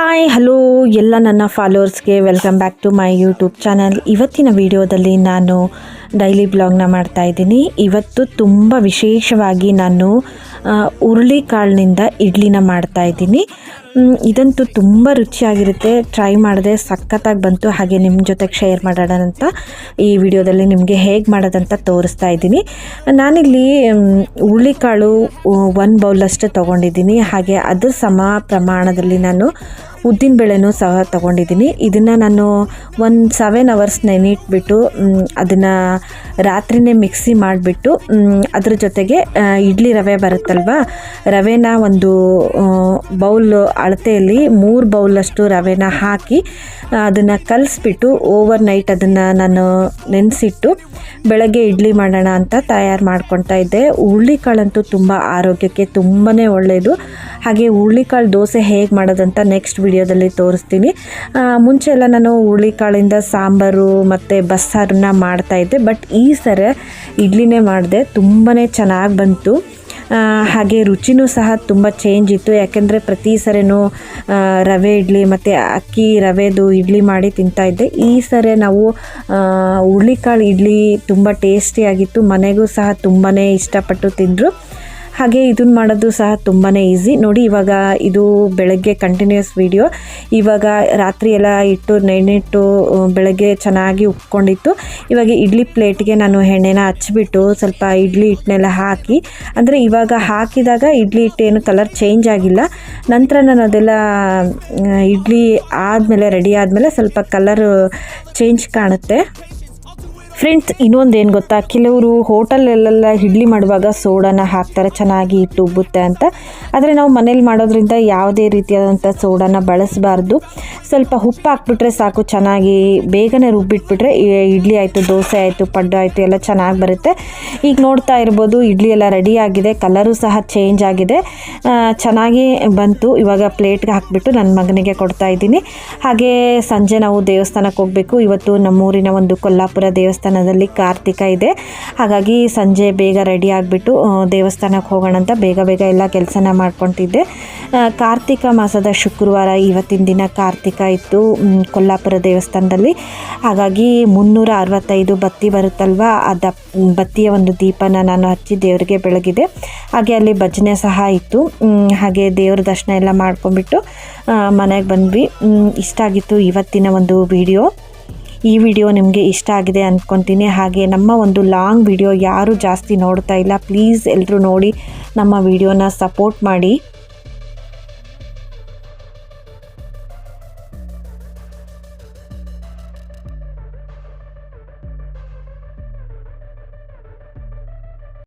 Hi hello ಎಲ್ಲ ನನ್ನ ಫಾಲೋವರ್ಸ್ಗೆ welcome back to my YouTube channel. ಇವತ್ತಿನ ವಿಡಿಯೋದಲ್ಲಿ ನಾನು ಡೈಲಿ ಬ್ಲಾಗ್ನ ಮಾಡ್ತಾಯಿದ್ದೀನಿ. ಇವತ್ತು ತುಂಬ ವಿಶೇಷವಾಗಿ ನಾನು ಹುರುಳಿಕಾಳಿನಿಂದ ಇಡ್ಲಿನ ಮಾಡ್ತಾಯಿದ್ದೀನಿ. ಇದಂತೂ ತುಂಬ ರುಚಿಯಾಗಿರುತ್ತೆ. ಟ್ರೈ ಮಾಡಿದೆ, ಸಖತ್ತಾಗಿ ಬಂತು. ಹಾಗೆ ನಿಮ್ಮ ಜೊತೆಗೆ ಶೇರ್ ಮಾಡೋಣ ಅಂತ ಈ ವಿಡಿಯೋದಲ್ಲಿ ನಿಮಗೆ ಹೇಗೆ ಮಾಡೋದಂತ ತೋರಿಸ್ತಾ ಇದ್ದೀನಿ. ನಾನಿಲ್ಲಿ ಹುರುಳಿಕಾಳು 1 ಬೌಲಷ್ಟು ತೊಗೊಂಡಿದ್ದೀನಿ. ಹಾಗೆ ಅದ್ರ ಸಮ ಪ್ರಮಾಣದಲ್ಲಿ ನಾನು ಉದ್ದಿನಬೇಳೆನೂ ಸಹ ತೊಗೊಂಡಿದ್ದೀನಿ. ಇದನ್ನು ನಾನು 7 hours ನೆನಿಟ್ಬಿಟ್ಟು ಅದನ್ನು ರಾತ್ರಿನೇ ಮಿಕ್ಸಿ ಮಾಡಿಬಿಟ್ಟು ಅದ್ರ ಜೊತೆಗೆ ಇಡ್ಲಿ ರವೆ ಬರುತ್ತಲ್ವ, ರವೆನ ಒಂದು ಬೌಲ್ ಅಳತೆಯಲ್ಲಿ 3 ಬೌಲಷ್ಟು ರವೆನ ಹಾಕಿ ಅದನ್ನು ಕಲಿಸ್ಬಿಟ್ಟು ಓವರ್ ನೈಟ್ ಅದನ್ನು ನಾನು ನೆನೆಸಿಟ್ಟು ಬೆಳಗ್ಗೆ ಇಡ್ಲಿ ಮಾಡೋಣ ಅಂತ ತಯಾರು ಮಾಡ್ಕೊತಾ ಇದ್ದೆ. ಹುರುಳಿಕಾಳಂತೂ ತುಂಬ ಆರೋಗ್ಯಕ್ಕೆ ತುಂಬಾ ಒಳ್ಳೆಯದು. ಹಾಗೆ ಹುರುಳಿಕಾಳು ದೋಸೆ ಹೇಗೆ ಮಾಡೋದಂತ ನೆಕ್ಸ್ಟ್ ವಿಡಿಯೋದಲ್ಲಿ ತೋರಿಸ್ತೀನಿ. ಮುಂಚೆ ಎಲ್ಲ ನಾನು ಹುರುಳಿಕಾಳಿಂದ ಸಾಂಬಾರು ಮತ್ತು ಬಸ್ಸಾರನ್ನ ಮಾಡ್ತಾಯಿದ್ದೆ. ಬಟ್ ಈ ಸರಿ ಇಡ್ಲಿನೇ ಮಾಡಿದೆ, ತುಂಬಾ ಚೆನ್ನಾಗಿ ಬಂತು. ಹಾಗೆ ರುಚಿನೂ ಸಹ ತುಂಬ ಚೇಂಜ್ ಇತ್ತು. ಯಾಕೆಂದರೆ ಪ್ರತಿ ಸರಿನೂ ರವೆ ಇಡ್ಲಿ ಮತ್ತು ಅಕ್ಕಿ ರವೆದು ಇಡ್ಲಿ ಮಾಡಿ ತಿಂತಾಯಿದ್ದೆ. ಈ ಸರಿ ನಾವು ಹುರುಳಿಕಾಳು ಇಡ್ಲಿ ತುಂಬ ಟೇಸ್ಟಿಯಾಗಿತ್ತು. ಮನೆಗೂ ಸಹ ತುಂಬಾ ಇಷ್ಟಪಟ್ಟು ತಿಂದರು. ಹಾಗೆ ಇದನ್ನು ಮಾಡೋದು ಸಹ ತುಂಬಾ ಈಸಿ. ನೋಡಿ, ಇವಾಗ ಇದು ಬೆಳಗ್ಗೆ ಕಂಟಿನ್ಯೂಸ್ ವಿಡಿಯೋ. ಇವಾಗ ರಾತ್ರಿ ಎಲ್ಲ ಇಟ್ಟು ನೆನಿಟ್ಟು ಬೆಳಗ್ಗೆ ಚೆನ್ನಾಗಿ ಉಪ್ಕೊಂಡಿತ್ತು. ಇವಾಗ ಇಡ್ಲಿ ಪ್ಲೇಟ್ಗೆ ನಾನು ಎಣ್ಣೆನ ಹಚ್ಬಿಟ್ಟು ಸ್ವಲ್ಪ ಇಡ್ಲಿ ಹಿಟ್ಟನ್ನೆಲ್ಲ ಹಾಕಿ, ಅಂದರೆ ಇವಾಗ ಹಾಕಿದಾಗ ಇಡ್ಲಿ ಹಿಟ್ಟೇನು ಕಲರ್ ಚೇಂಜ್ ಆಗಿಲ್ಲ. ನಂತರ ನಾನು ಅದೆಲ್ಲ ಇಡ್ಲಿ ಆದಮೇಲೆ ರೆಡಿ ಆದಮೇಲೆ ಸ್ವಲ್ಪ ಕಲರ್ ಚೇಂಜ್ ಕಾಣುತ್ತೆ. ಫ್ರೆಂಡ್ಸ್, ಇನ್ನೊಂದು ಏನು ಗೊತ್ತಾ, ಕೆಲವರು ಹೋಟೆಲಲ್ಲೆಲ್ಲ ಇಡ್ಲಿ ಮಾಡುವಾಗ ಸೋಡಾನ ಹಾಕ್ತಾರೆ ಚೆನ್ನಾಗಿ ಹಿಟ್ಟು ಉಬ್ಬುತ್ತೆ ಅಂತ. ಆದರೆ ನಾವು ಮನೇಲಿ ಮಾಡೋದ್ರಿಂದ ಯಾವುದೇ ರೀತಿಯಾದಂಥ ಸೋಡಾನ ಬಳಸಬಾರ್ದು. ಸ್ವಲ್ಪ ಉಪ್ಪು ಹಾಕ್ಬಿಟ್ರೆ ಸಾಕು, ಚೆನ್ನಾಗಿ ಬೇಗನೆ ರುಬ್ಬಿಟ್ಬಿಟ್ರೆ ಇಡ್ಲಿ ಆಯಿತು, ದೋಸೆ ಆಯಿತು, ಪಡ್ಡು ಆಯಿತು, ಎಲ್ಲ ಚೆನ್ನಾಗಿ ಬರುತ್ತೆ. ಈಗ ನೋಡ್ತಾ ಇರ್ಬೋದು, ಇಡ್ಲಿ ಎಲ್ಲ ರೆಡಿ ಆಗಿದೆ, ಕಲರು ಸಹ ಚೇಂಜ್ ಆಗಿದೆ, ಚೆನ್ನಾಗಿ ಬಂತು. ಇವಾಗ ಪ್ಲೇಟ್ಗೆ ಹಾಕಿಬಿಟ್ಟು ನನ್ನ ಮಗನಿಗೆ ಕೊಡ್ತಾ ಇದ್ದೀನಿ. ಹಾಗೆ ಸಂಜೆ ನಾವು ದೇವಸ್ಥಾನಕ್ಕೆ ಹೋಗಬೇಕು. ಇವತ್ತು ನಮ್ಮೂರಿನ ಒಂದು ಕೊಲ್ಲಾಪುರ ದೇವಸ್ಥಾನದಲ್ಲಿ ಕಾರ್ತಿಕ ಇದೆ. ಹಾಗಾಗಿ ಸಂಜೆ ಬೇಗ ರೆಡಿ ಆಗಿಬಿಟ್ಟು ದೇವಸ್ಥಾನಕ್ಕೆ ಹೋಗೋಣ ಅಂತ ಬೇಗ ಎಲ್ಲ ಕೆಲಸನ ಮಾಡ್ಕೊತಿದ್ದೆ. ಕಾರ್ತಿಕ ಮಾಸದ ಶುಕ್ರವಾರ ಇವತ್ತಿನ ದಿನ ಕಾರ್ತಿಕ ಇತ್ತು ಕೊಲ್ಲಾಪುರ ದೇವಸ್ಥಾನದಲ್ಲಿ. ಹಾಗಾಗಿ 365 ಬತ್ತಿ ಬರುತ್ತಲ್ವ, ಆ ಬತ್ತಿಯ ಒಂದು ದೀಪನ ನಾನು ಹಚ್ಚಿ ದೇವರಿಗೆ ಬೆಳಗಿದೆ. ಹಾಗೆ ಅಲ್ಲಿ ಭಜನೆ ಸಹ ಇತ್ತು. ಹಾಗೆ ದೇವ್ರ ದರ್ಶನ ಎಲ್ಲ ಮಾಡ್ಕೊಂಡ್ಬಿಟ್ಟು ಮನೆಗೆ ಬಂದ್ವಿ. ಇಷ್ಟ ಆಗಿತ್ತು ಇವತ್ತಿನ ಒಂದು ವಿಡಿಯೋ. ಈ ವಿಡಿಯೋ ನಿಮಗೆ ಇಷ್ಟ ಆಗಿದೆ ಅಂದ್ಕೊತೀನಿ. ಹಾಗೆ ನಮ್ಮ ಒಂದು ಲಾಂಗ್ ವಿಡಿಯೋ ಯಾರು ಜಾಸ್ತಿ ನೋಡ್ತಾ ಇಲ್ಲ, ಪ್ಲೀಸ್ ಎಲ್ಲರೂ ನೋಡಿ ನಮ್ಮ ವಿಡಿಯೋನ ಸಪೋರ್ಟ್ ಮಾಡಿ.